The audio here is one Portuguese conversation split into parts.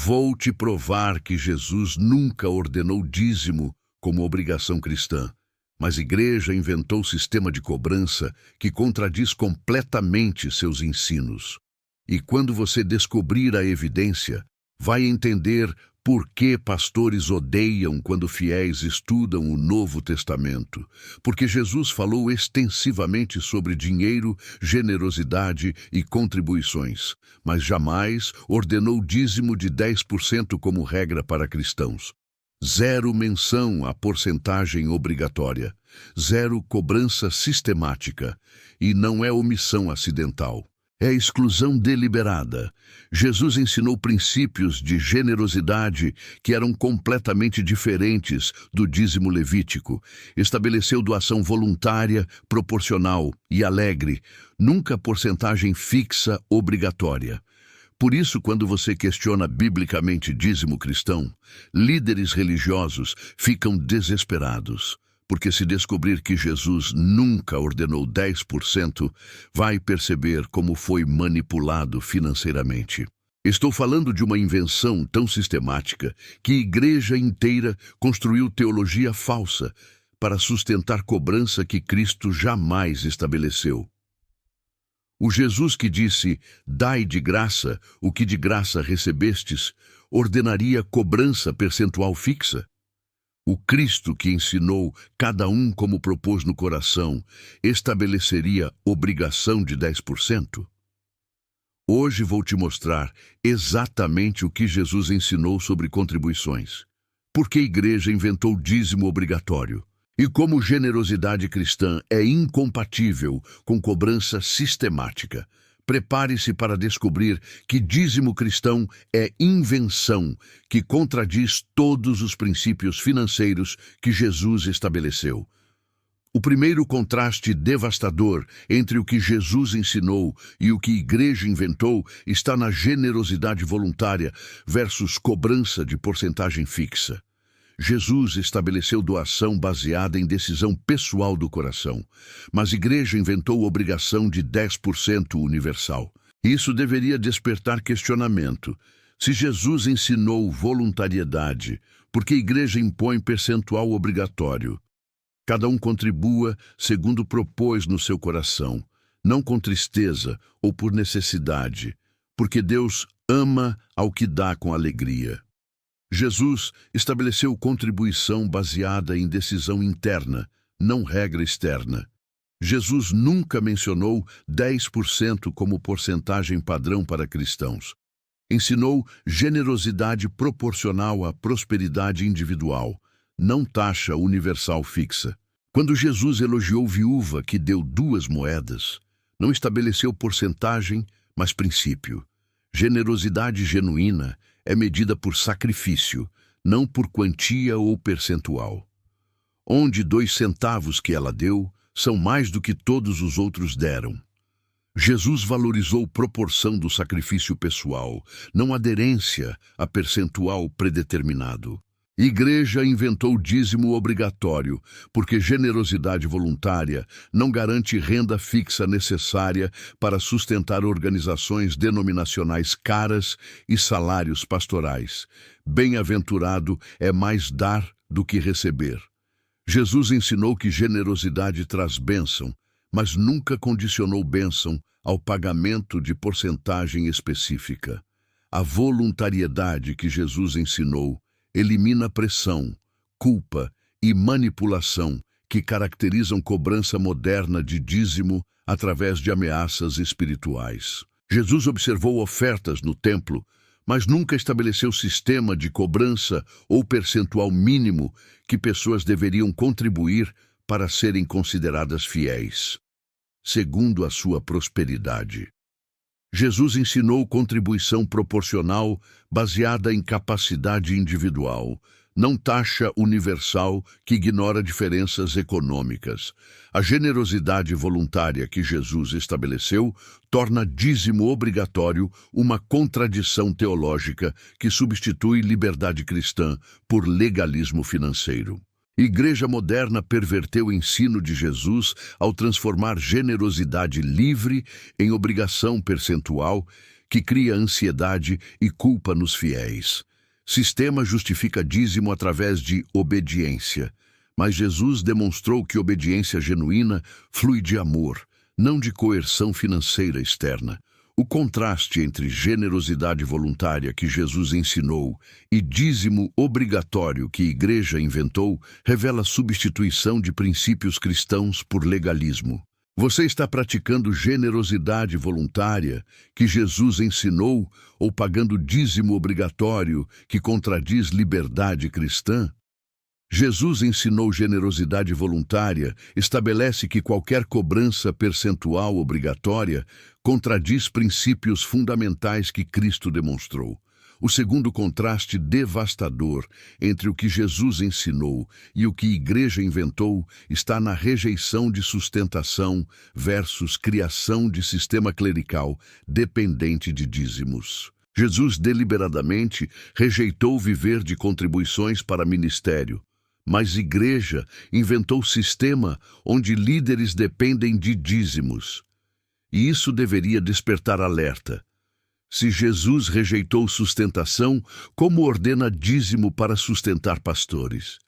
Vou te provar que Jesus nunca ordenou dízimo como obrigação cristã, mas a igreja inventou sistema de cobrança que contradiz completamente seus ensinos. E quando você descobrir a evidência, vai entender por que pastores odeiam quando fiéis estudam o Novo Testamento. Porque Jesus falou extensivamente sobre dinheiro, generosidade e contribuições, mas jamais ordenou dízimo de 10% como regra para cristãos. Zero menção à porcentagem obrigatória, zero cobrança sistemática, e não é omissão acidental. É exclusão deliberada. Jesus ensinou princípios de generosidade que eram completamente diferentes do dízimo levítico. Estabeleceu doação voluntária, proporcional e alegre, nunca porcentagem fixa obrigatória. Por isso, quando você questiona biblicamente dízimo cristão, líderes religiosos ficam desesperados. Porque se descobrir que Jesus nunca ordenou 10%, vai perceber como foi manipulado financeiramente. Estou falando de uma invenção tão sistemática que a igreja inteira construiu teologia falsa para sustentar cobrança que Cristo jamais estabeleceu. O Jesus que disse, dai de graça o que de graça recebestes, ordenaria cobrança percentual fixa? O Cristo que ensinou cada um como propôs no coração, estabeleceria obrigação de 10%? Hoje vou te mostrar exatamente o que Jesus ensinou sobre contribuições. Por que a igreja inventou dízimo obrigatório? E como generosidade cristã é incompatível com cobrança sistemática. Prepare-se para descobrir que dízimo cristão é invenção que contradiz todos os princípios financeiros que Jesus estabeleceu. O primeiro contraste devastador entre o que Jesus ensinou e o que a igreja inventou está na generosidade voluntária versus cobrança de porcentagem fixa. Jesus estabeleceu doação baseada em decisão pessoal do coração, mas a igreja inventou obrigação de 10% universal. Isso deveria despertar questionamento. Se Jesus ensinou voluntariedade, por que a igreja impõe percentual obrigatório? Cada um contribua segundo propôs no seu coração, não com tristeza ou por necessidade, porque Deus ama ao que dá com alegria. Jesus estabeleceu contribuição baseada em decisão interna, não regra externa. Jesus nunca mencionou 10% como porcentagem padrão para cristãos. Ensinou generosidade proporcional à prosperidade individual, não taxa universal fixa. Quando Jesus elogiou viúva que deu 2 moedas, não estabeleceu porcentagem, mas princípio. Generosidade genuína é medida por sacrifício, não por quantia ou percentual. Onde 2 centavos que ela deu são mais do que todos os outros deram. Jesus valorizou proporção do sacrifício pessoal, não aderência a percentual predeterminado. A igreja inventou dízimo obrigatório, porque generosidade voluntária não garante renda fixa necessária para sustentar organizações denominacionais caras e salários pastorais. Bem-aventurado é mais dar do que receber. Jesus ensinou que generosidade traz bênção, mas nunca condicionou bênção ao pagamento de porcentagem específica. A voluntariedade que Jesus ensinou elimina pressão, culpa e manipulação que caracterizam cobrança moderna de dízimo através de ameaças espirituais. Jesus observou ofertas no templo, mas nunca estabeleceu sistema de cobrança ou percentual mínimo que pessoas deveriam contribuir para serem consideradas fiéis, segundo a sua prosperidade. Jesus ensinou contribuição proporcional baseada em capacidade individual, não taxa universal que ignora diferenças econômicas. A generosidade voluntária que Jesus estabeleceu torna dízimo obrigatório uma contradição teológica que substitui liberdade cristã por legalismo financeiro. A igreja moderna perverteu o ensino de Jesus ao transformar generosidade livre em obrigação percentual que cria ansiedade e culpa nos fiéis. Sistema justifica dízimo através de obediência, mas Jesus demonstrou que obediência genuína flui de amor, não de coerção financeira externa. O contraste entre generosidade voluntária que Jesus ensinou e dízimo obrigatório que a Igreja inventou revela a substituição de princípios cristãos por legalismo. Você está praticando generosidade voluntária que Jesus ensinou ou pagando dízimo obrigatório que contradiz liberdade cristã? Jesus ensinou generosidade voluntária, estabelece que qualquer cobrança percentual obrigatória contradiz princípios fundamentais que Cristo demonstrou. O segundo contraste devastador entre o que Jesus ensinou e o que a Igreja inventou está na rejeição de sustentação versus criação de sistema clerical dependente de dízimos. Jesus deliberadamente rejeitou viver de contribuições para ministério, mas a Igreja inventou sistema onde líderes dependem de dízimos. E isso deveria despertar alerta. Se Jesus rejeitou sustentação, como ordena dízimo para sustentar pastores?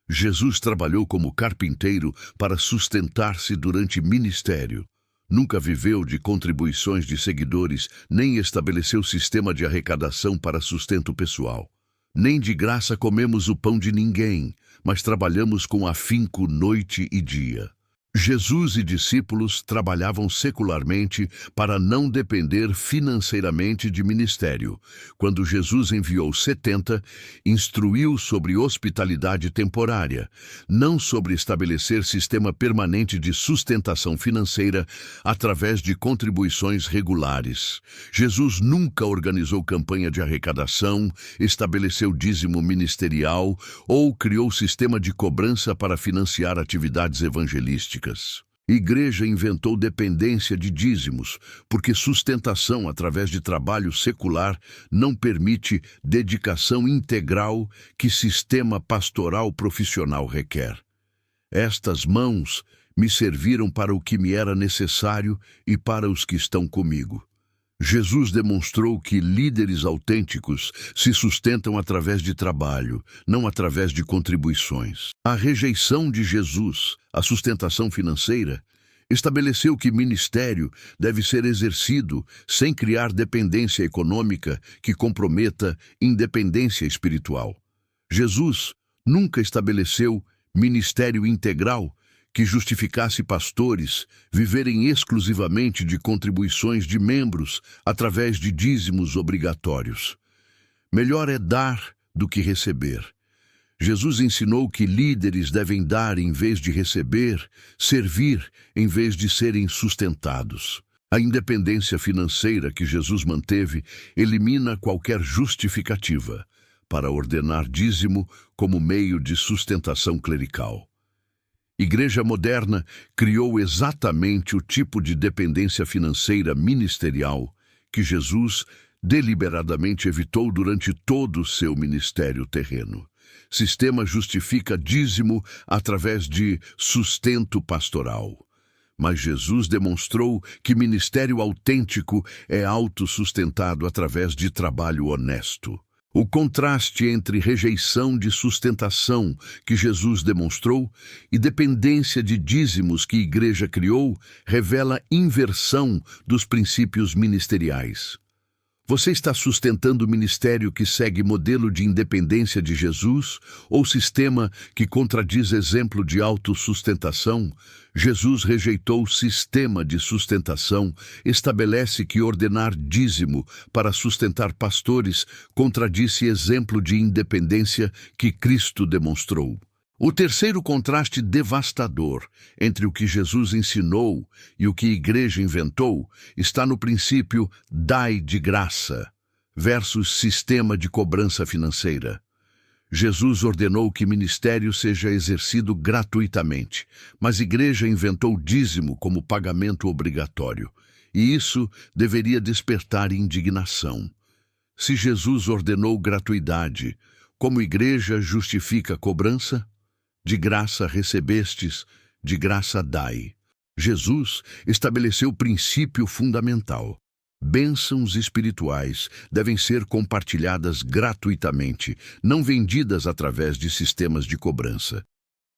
Jesus trabalhou como carpinteiro para sustentar-se durante ministério. Nunca viveu de contribuições de seguidores, nem estabeleceu sistema de arrecadação para sustento pessoal. Nem de graça comemos o pão de ninguém, mas trabalhamos com afinco noite e dia. Jesus e discípulos trabalhavam secularmente para não depender financeiramente de ministério. Quando Jesus enviou 70, instruiu sobre hospitalidade temporária, não sobre estabelecer sistema permanente de sustentação financeira através de contribuições regulares. Jesus nunca organizou campanha de arrecadação, estabeleceu dízimo ministerial ou criou sistema de cobrança para financiar atividades evangelísticas. A Igreja inventou dependência de dízimos, porque sustentação através de trabalho secular não permite dedicação integral que sistema pastoral profissional requer. Estas mãos me serviram para o que me era necessário e para os que estão comigo. Jesus demonstrou que líderes autênticos se sustentam através de trabalho, não através de contribuições. A rejeição de Jesus à sustentação financeira estabeleceu que ministério deve ser exercido sem criar dependência econômica que comprometa independência espiritual. Jesus nunca estabeleceu ministério integral que justificasse pastores viverem exclusivamente de contribuições de membros através de dízimos obrigatórios. Melhor é dar do que receber. Jesus ensinou que líderes devem dar em vez de receber, servir em vez de serem sustentados. A independência financeira que Jesus manteve elimina qualquer justificativa para ordenar dízimo como meio de sustentação clerical. Igreja moderna criou exatamente o tipo de dependência financeira ministerial que Jesus deliberadamente evitou durante todo o seu ministério terreno. Sistema justifica dízimo através de sustento pastoral. Mas Jesus demonstrou que ministério autêntico é autossustentado através de trabalho honesto. O contraste entre rejeição de sustentação que Jesus demonstrou e dependência de dízimos que a Igreja criou revela inversão dos princípios ministeriais. Você está sustentando o ministério que segue modelo de independência de Jesus ou sistema que contradiz exemplo de autossustentação? Jesus rejeitou o sistema de sustentação, estabelece que ordenar dízimo para sustentar pastores contradisse exemplo de independência que Cristo demonstrou. O terceiro contraste devastador entre o que Jesus ensinou e o que a Igreja inventou está no princípio dai de graça versus sistema de cobrança financeira. Jesus ordenou que ministério seja exercido gratuitamente, mas a Igreja inventou dízimo como pagamento obrigatório, e isso deveria despertar indignação. Se Jesus ordenou gratuidade, como a Igreja justifica a cobrança? De graça recebestes, de graça dai. Jesus estabeleceu o princípio fundamental. Bênçãos espirituais devem ser compartilhadas gratuitamente, não vendidas através de sistemas de cobrança.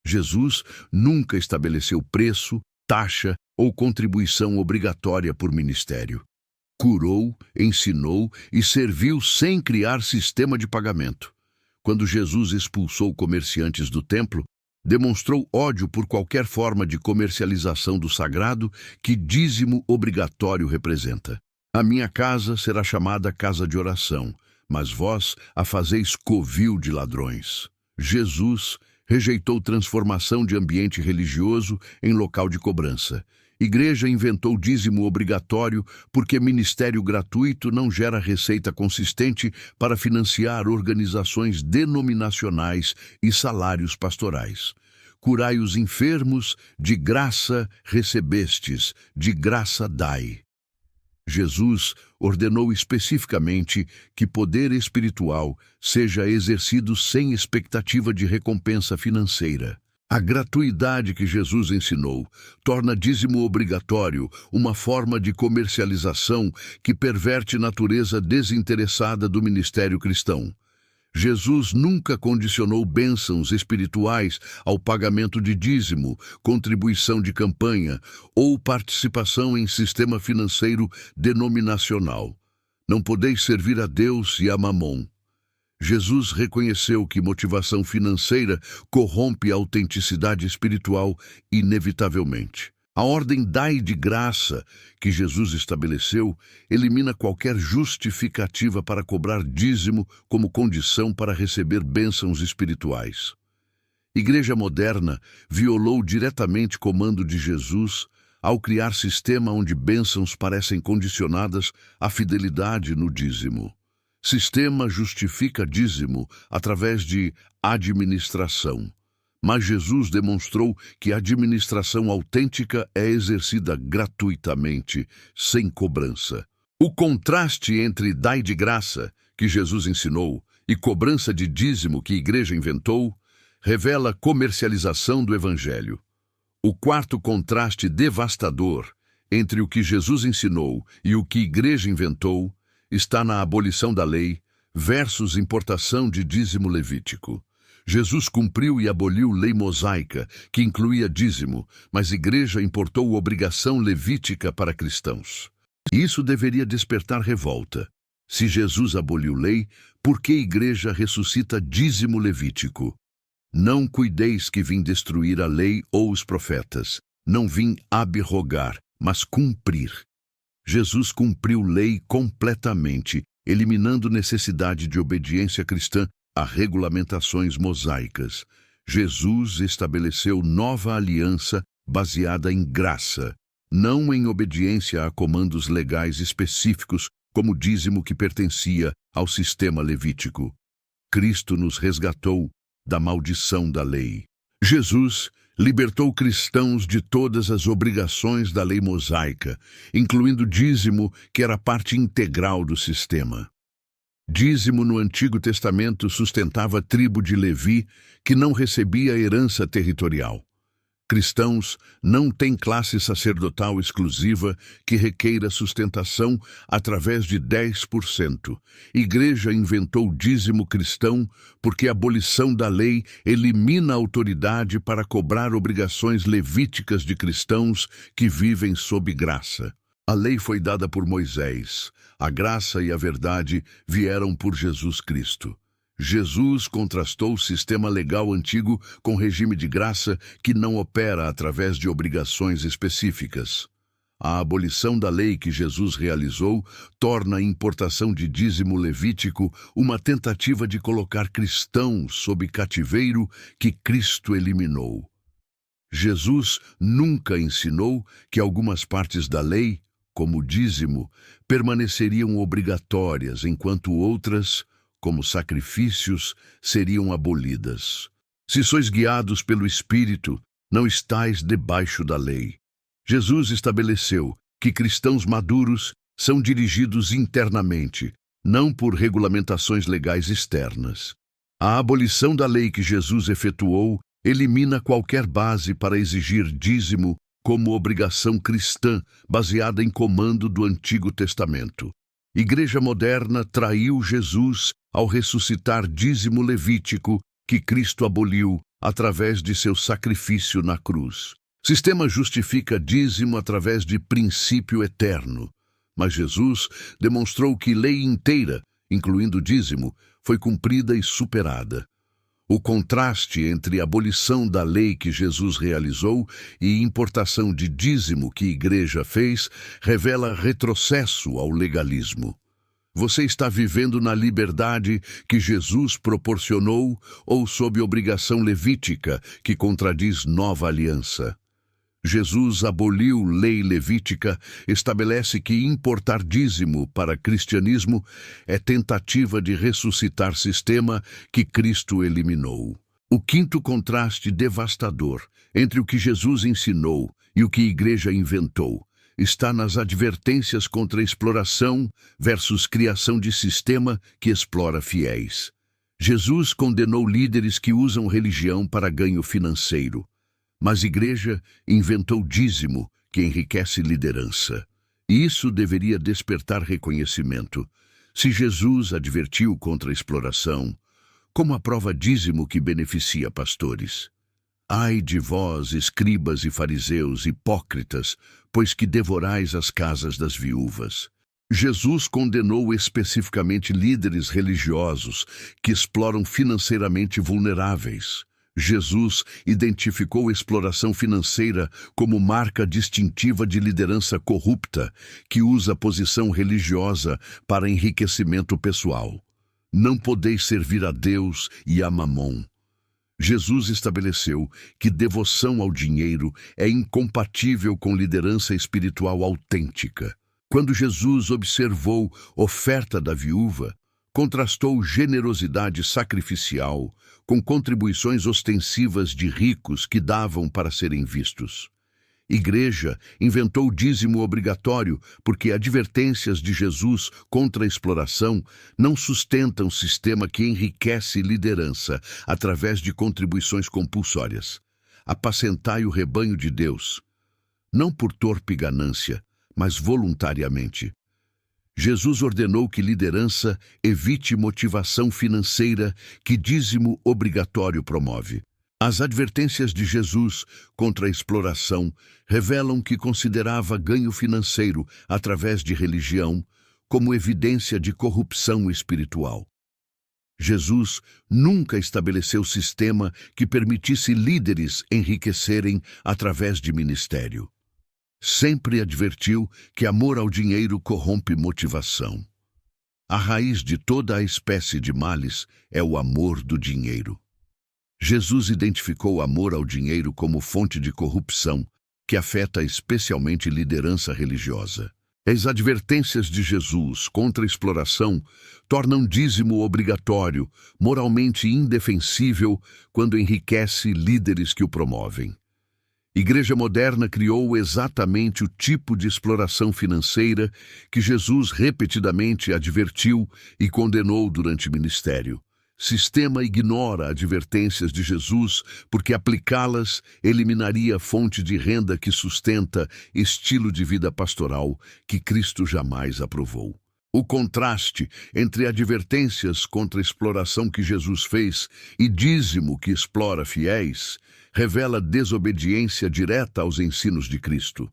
Jesus nunca estabeleceu preço, taxa ou contribuição obrigatória por ministério. Curou, ensinou e serviu sem criar sistema de pagamento. Quando Jesus expulsou comerciantes do templo, demonstrou ódio por qualquer forma de comercialização do sagrado que dízimo obrigatório representa. A minha casa será chamada casa de oração, mas vós a fazeis covil de ladrões. Jesus rejeitou transformação de ambiente religioso em local de cobrança. Igreja inventou dízimo obrigatório porque ministério gratuito não gera receita consistente para financiar organizações denominacionais e salários pastorais. Curai os enfermos, de graça recebestes, de graça dai. Jesus ordenou especificamente que poder espiritual seja exercido sem expectativa de recompensa financeira. A gratuidade que Jesus ensinou torna dízimo obrigatório uma forma de comercialização que perverte a natureza desinteressada do ministério cristão. Jesus nunca condicionou bênçãos espirituais ao pagamento de dízimo, contribuição de campanha ou participação em sistema financeiro denominacional. Não podeis servir a Deus e a Mamon. Jesus reconheceu que motivação financeira corrompe a autenticidade espiritual inevitavelmente. A ordem dai de graça que Jesus estabeleceu elimina qualquer justificativa para cobrar dízimo como condição para receber bênçãos espirituais. Igreja moderna violou diretamente comando de Jesus ao criar sistema onde bênçãos parecem condicionadas à fidelidade no dízimo. Sistema justifica dízimo através de administração. Mas Jesus demonstrou que a administração autêntica é exercida gratuitamente, sem cobrança. O contraste entre dai de graça, que Jesus ensinou, e cobrança de dízimo que a igreja inventou, revela a comercialização do Evangelho. O quarto contraste devastador entre o que Jesus ensinou e o que a igreja inventou está na abolição da lei versus importação de dízimo levítico. Jesus cumpriu e aboliu lei mosaica, que incluía dízimo, mas a igreja importou obrigação levítica para cristãos. Isso deveria despertar revolta. Se Jesus aboliu lei, por que a igreja ressuscita dízimo levítico? Não cuideis que vim destruir a lei ou os profetas. Não vim abrogar, mas cumprir. Jesus cumpriu lei completamente, eliminando necessidade de obediência cristã a regulamentações mosaicas. Jesus estabeleceu nova aliança baseada em graça, não em obediência a comandos legais específicos, como o dízimo que pertencia ao sistema levítico. Cristo nos resgatou da maldição da lei. Jesus libertou cristãos de todas as obrigações da lei mosaica, incluindo o dízimo, que era parte integral do sistema. Dízimo no Antigo Testamento sustentava a tribo de Levi, que não recebia herança territorial. Cristãos não têm classe sacerdotal exclusiva que requeira sustentação através de 10%. Igreja inventou dízimo cristão porque a abolição da lei elimina a autoridade para cobrar obrigações levíticas de cristãos que vivem sob graça. A lei foi dada por Moisés. A graça e a verdade vieram por Jesus Cristo. Jesus contrastou o sistema legal antigo com o regime de graça que não opera através de obrigações específicas. A abolição da lei que Jesus realizou torna a importação de dízimo levítico uma tentativa de colocar cristãos sob cativeiro que Cristo eliminou. Jesus nunca ensinou que algumas partes da lei, como o dízimo, permaneceriam obrigatórias, enquanto outras, como sacrifícios, seriam abolidas. Se sois guiados pelo Espírito, não estais debaixo da lei. Jesus estabeleceu que cristãos maduros são dirigidos internamente, não por regulamentações legais externas. A abolição da lei que Jesus efetuou elimina qualquer base para exigir dízimo como obrigação cristã baseada em comando do Antigo Testamento. Igreja moderna traiu Jesus ao ressuscitar dízimo levítico que Cristo aboliu através de seu sacrifício na cruz. Sistema justifica dízimo através de princípio eterno, mas Jesus demonstrou que lei inteira, incluindo dízimo, foi cumprida e superada. O contraste entre a abolição da lei que Jesus realizou e importação de dízimo que a igreja fez revela retrocesso ao legalismo. Você está vivendo na liberdade que Jesus proporcionou ou sob obrigação levítica que contradiz nova aliança? Jesus aboliu lei levítica, estabelece que importar dízimo para cristianismo é tentativa de ressuscitar sistema que Cristo eliminou. O quinto contraste devastador entre o que Jesus ensinou e o que a igreja inventou está nas advertências contra a exploração versus criação de sistema que explora fiéis. Jesus condenou líderes que usam religião para ganho financeiro. Mas a igreja inventou dízimo que enriquece liderança. E isso deveria despertar reconhecimento. Se Jesus advertiu contra a exploração, como aprova dízimo que beneficia pastores? Ai de vós, escribas e fariseus, hipócritas, pois que devorais as casas das viúvas. Jesus condenou especificamente líderes religiosos que exploram financeiramente vulneráveis. Jesus identificou a exploração financeira como marca distintiva de liderança corrupta que usa a posição religiosa para enriquecimento pessoal. Não podeis servir a Deus e a Mamon. Jesus estabeleceu que devoção ao dinheiro é incompatível com liderança espiritual autêntica. Quando Jesus observou a oferta da viúva, contrastou generosidade sacrificial com contribuições ostensivas de ricos que davam para serem vistos. Igreja inventou dízimo obrigatório porque advertências de Jesus contra a exploração não sustentam sistema que enriquece liderança através de contribuições compulsórias. Apacentai o rebanho de Deus, não por torpe ganância, mas voluntariamente. Jesus ordenou que liderança evite motivação financeira que dízimo obrigatório promove. As advertências de Jesus contra a exploração revelam que considerava ganho financeiro através de religião como evidência de corrupção espiritual. Jesus nunca estabeleceu sistema que permitisse líderes enriquecerem através de ministério. Sempre advertiu que amor ao dinheiro corrompe motivação. A raiz de toda a espécie de males é o amor do dinheiro. Jesus identificou o amor ao dinheiro como fonte de corrupção, que afeta especialmente liderança religiosa. As advertências de Jesus contra a exploração tornam dízimo obrigatório, moralmente indefensível, quando enriquece líderes que o promovem. Igreja moderna criou exatamente o tipo de exploração financeira que Jesus repetidamente advertiu e condenou durante o ministério. Sistema ignora advertências de Jesus porque aplicá-las eliminaria a fonte de renda que sustenta estilo de vida pastoral que Cristo jamais aprovou. O contraste entre advertências contra a exploração que Jesus fez e dízimo que explora fiéis revela desobediência direta aos ensinos de Cristo.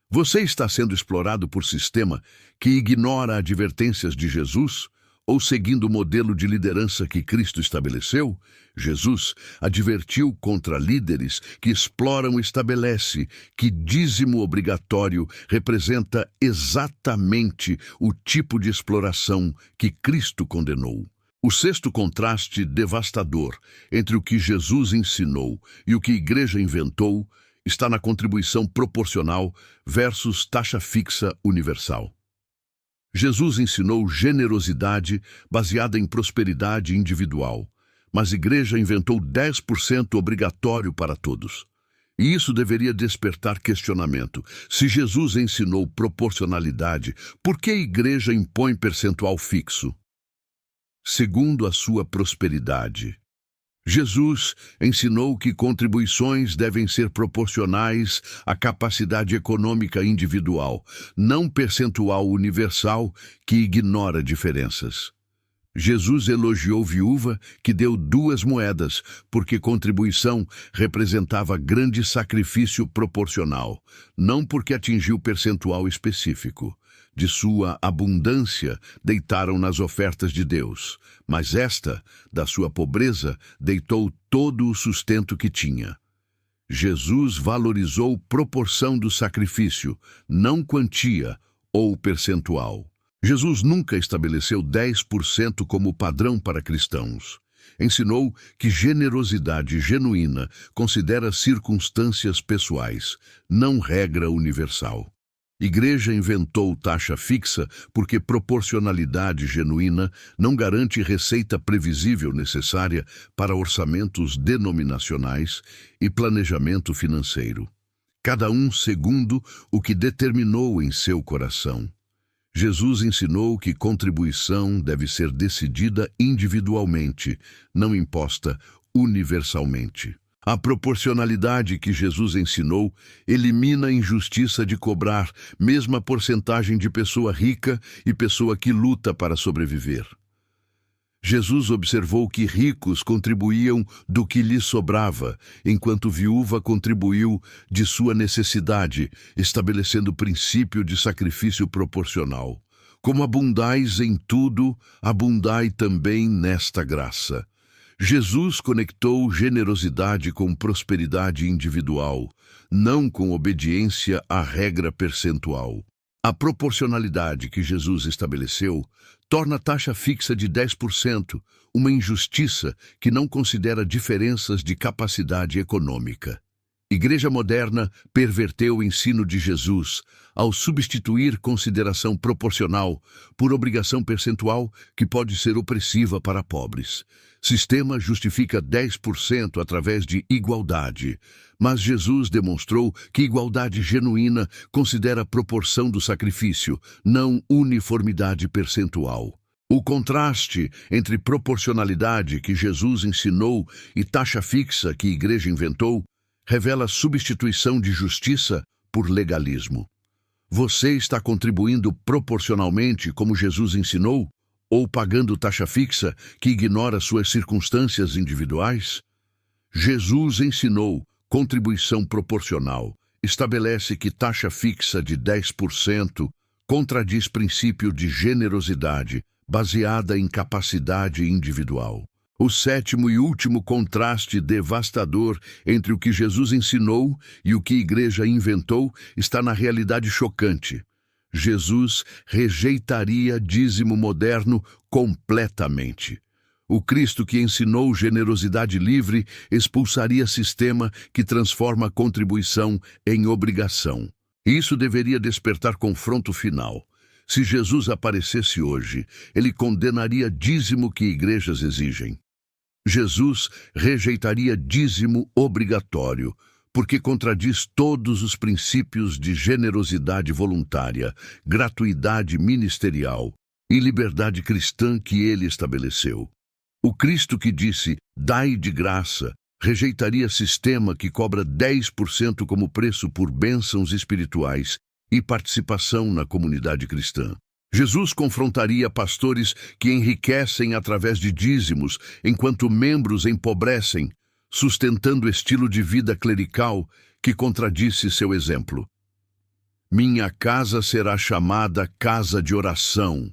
Você está sendo explorado por sistema que ignora advertências de Jesus ou seguindo o modelo de liderança que Cristo estabeleceu? Jesus advertiu contra líderes que exploram e estabelece que dízimo obrigatório representa exatamente o tipo de exploração que Cristo condenou. O sexto contraste devastador entre o que Jesus ensinou e o que a igreja inventou está na contribuição proporcional versus taxa fixa universal. Jesus ensinou generosidade baseada em prosperidade individual, mas a igreja inventou 10% obrigatório para todos. E isso deveria despertar questionamento. Se Jesus ensinou proporcionalidade, por que a igreja impõe percentual fixo? Segundo a sua prosperidade. Jesus ensinou que contribuições devem ser proporcionais à capacidade econômica individual, não percentual universal que ignora diferenças. Jesus elogiou viúva que deu 2 moedas, porque contribuição representava grande sacrifício proporcional, não porque atingiu percentual específico. De sua abundância, deitaram nas ofertas de Deus, mas esta, da sua pobreza, deitou todo o sustento que tinha. Jesus valorizou proporção do sacrifício, não quantia ou percentual. Jesus nunca estabeleceu 10% como padrão para cristãos. Ensinou que generosidade genuína considera circunstâncias pessoais, não regra universal. Igreja inventou taxa fixa porque proporcionalidade genuína não garante receita previsível necessária para orçamentos denominacionais e planejamento financeiro. Cada um segundo o que determinou em seu coração. Jesus ensinou que contribuição deve ser decidida individualmente, não imposta universalmente. A proporcionalidade que Jesus ensinou elimina a injustiça de cobrar mesma porcentagem de pessoa rica e pessoa que luta para sobreviver. Jesus observou que ricos contribuíam do que lhes sobrava, enquanto viúva contribuiu de sua necessidade, estabelecendo o princípio de sacrifício proporcional. Como abundais em tudo, abundai também nesta graça. Jesus conectou generosidade com prosperidade individual, não com obediência à regra percentual. A proporcionalidade que Jesus estabeleceu torna a taxa fixa de 10% uma injustiça que não considera diferenças de capacidade econômica. Igreja moderna perverteu o ensino de Jesus ao substituir consideração proporcional por obrigação percentual que pode ser opressiva para pobres. Sistema justifica 10% através de igualdade, mas Jesus demonstrou que igualdade genuína considera a proporção do sacrifício, não uniformidade percentual. O contraste entre proporcionalidade que Jesus ensinou e taxa fixa que a Igreja inventou revela a substituição de justiça por legalismo. Você está contribuindo proporcionalmente como Jesus ensinou, ou pagando taxa fixa que ignora suas circunstâncias individuais? Jesus ensinou contribuição proporcional, estabelece que taxa fixa de 10% contradiz princípio de generosidade baseada em capacidade individual. O 7º e último contraste devastador entre o que Jesus ensinou e o que a Igreja inventou está na realidade chocante. Jesus rejeitaria dízimo moderno completamente. O Cristo que ensinou generosidade livre expulsaria sistema que transforma a contribuição em obrigação. Isso deveria despertar confronto final. Se Jesus aparecesse hoje, ele condenaria dízimo que igrejas exigem. Jesus rejeitaria dízimo obrigatório, porque contradiz todos os princípios de generosidade voluntária, gratuidade ministerial e liberdade cristã que ele estabeleceu. O Cristo que disse, dai de graça, rejeitaria sistema que cobra 10% como preço por bênçãos espirituais e participação na comunidade cristã. Jesus confrontaria pastores que enriquecem através de dízimos, enquanto membros empobrecem, sustentando estilo de vida clerical que contradisse seu exemplo. Minha casa será chamada casa de oração.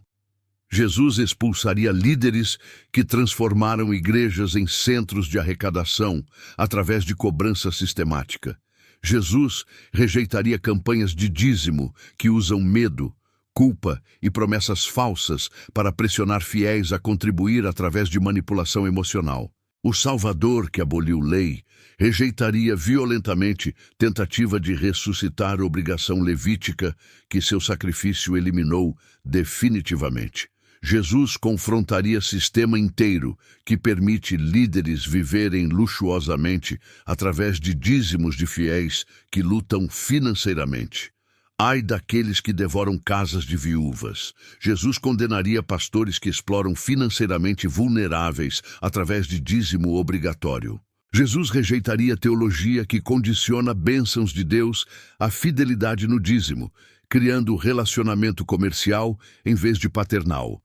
Jesus expulsaria líderes que transformaram igrejas em centros de arrecadação através de cobrança sistemática. Jesus rejeitaria campanhas de dízimo que usam medo, culpa e promessas falsas para pressionar fiéis a contribuir através de manipulação emocional. O Salvador, que aboliu lei, rejeitaria violentamente tentativa de ressuscitar a obrigação levítica que seu sacrifício eliminou definitivamente. Jesus confrontaria sistema inteiro que permite líderes viverem luxuosamente através de dízimos de fiéis que lutam financeiramente. Ai daqueles que devoram casas de viúvas. Jesus condenaria pastores que exploram financeiramente vulneráveis através de dízimo obrigatório. Jesus rejeitaria teologia que condiciona bênçãos de Deus à fidelidade no dízimo, criando relacionamento comercial em vez de paternal.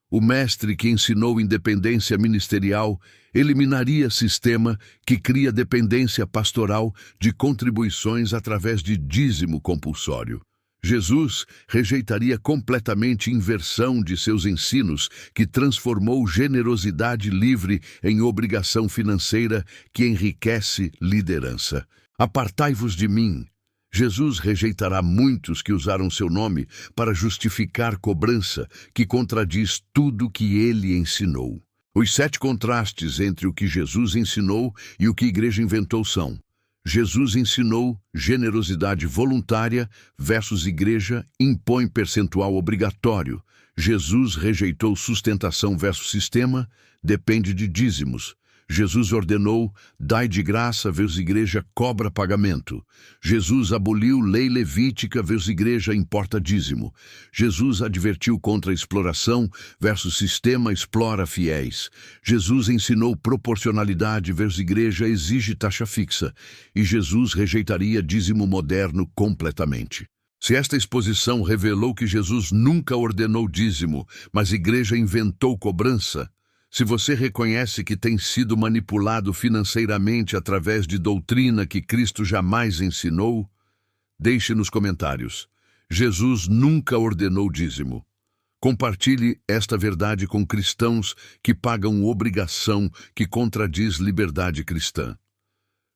O mestre que ensinou independência ministerial eliminaria sistema que cria dependência pastoral de contribuições através de dízimo compulsório. Jesus rejeitaria completamente inversão de seus ensinos, que transformou generosidade livre em obrigação financeira que enriquece liderança. Apartai-vos de mim. Jesus rejeitará muitos que usaram seu nome para justificar cobrança, que contradiz tudo que ele ensinou. Os 7 contrastes entre o que Jesus ensinou e o que a igreja inventou são: Jesus ensinou generosidade voluntária versus igreja impõe percentual obrigatório. Jesus rejeitou sustentação versus sistema, depende de dízimos. Jesus ordenou, dai de graça versus igreja cobra pagamento. Jesus aboliu lei levítica versus igreja importa dízimo. Jesus advertiu contra a exploração versus sistema explora fiéis. Jesus ensinou proporcionalidade versus igreja exige taxa fixa. E Jesus rejeitaria dízimo moderno completamente. Se esta exposição revelou que Jesus nunca ordenou dízimo, mas a igreja inventou cobrança, se você reconhece que tem sido manipulado financeiramente através de doutrina que Cristo jamais ensinou, deixe nos comentários. Jesus nunca ordenou dízimo. Compartilhe esta verdade com cristãos que pagam obrigação que contradiz liberdade cristã.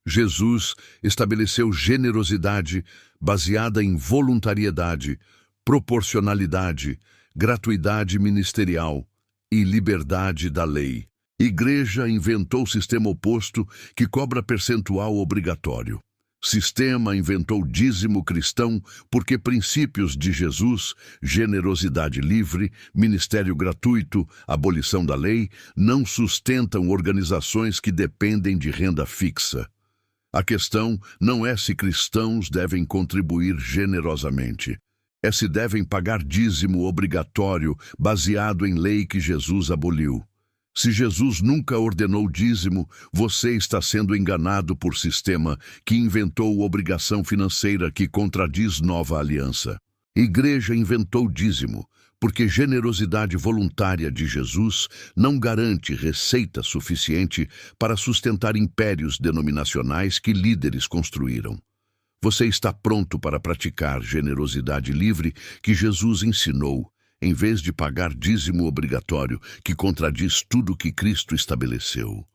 Jesus estabeleceu generosidade baseada em voluntariedade, proporcionalidade, gratuidade ministerial e liberdade da lei. Igreja inventou sistema oposto que cobra percentual obrigatório. Sistema inventou dízimo cristão porque princípios de Jesus, generosidade livre, ministério gratuito, abolição da lei, não sustentam organizações que dependem de renda fixa. A questão não é se cristãos devem contribuir generosamente. É se devem pagar dízimo obrigatório baseado em lei que Jesus aboliu. Se Jesus nunca ordenou dízimo, você está sendo enganado por sistema que inventou obrigação financeira que contradiz nova aliança. Igreja inventou dízimo, porque generosidade voluntária de Jesus não garante receita suficiente para sustentar impérios denominacionais que líderes construíram. Você está pronto para praticar generosidade livre que Jesus ensinou, em vez de pagar dízimo obrigatório que contradiz tudo que Cristo estabeleceu?